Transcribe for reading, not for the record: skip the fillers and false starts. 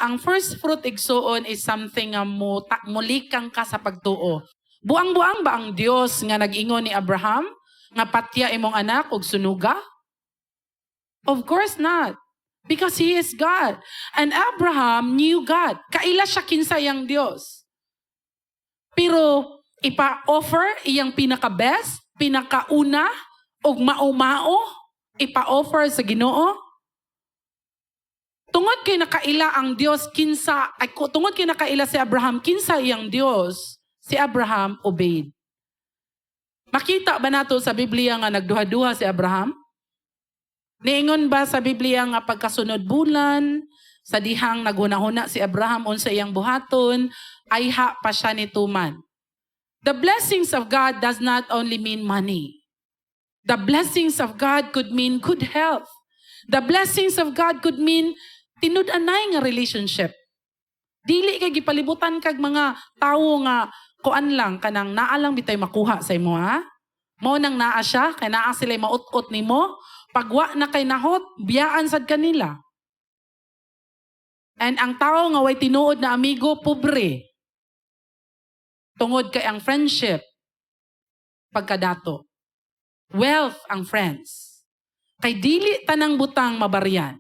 ang first fruit igsuon is something nga mulikang ka sa pagtuo. Buang-buang ba ang Dios nga nag-ingon ni Abraham nga patya imong anak og sunuga? Of course not. Because He is God. And Abraham knew God. Kaila siya kinsayang Dios. Pero ipa-offer iyang pinaka-best, pinakauna, og maumao, ipa-offer sa Ginoo. Tungod kay nakaila ang Dios tungod kay nakaila si Abraham kinsa iyang Dios, si Abraham obeyed. Makita ba nato sa Biblia nga nagduha-duha si Abraham? Niingon ba sa Biblia nga pagkasunod bulan, sa dihang naghuna-huna si Abraham unsa iyang buhaton, ayha pa siya ni tuman. The blessings of God does not only mean money. The blessings of God could mean good health. The blessings of God could mean tinud-anay nga relationship. Dili kay gipalibutan kag mga tawo nga kuan lang kanang naa lang bitay makuha sa imo ha. Mao nang naa siya kay naa sila maut-ot nimo, pagwa na kay nahot biyaan sad kanila. And ang tao nga way tinuod na amigo pobre. Tungod kay ang friendship pagkadato. Wealth ang friends. Kay dili tanang butang mabaryan.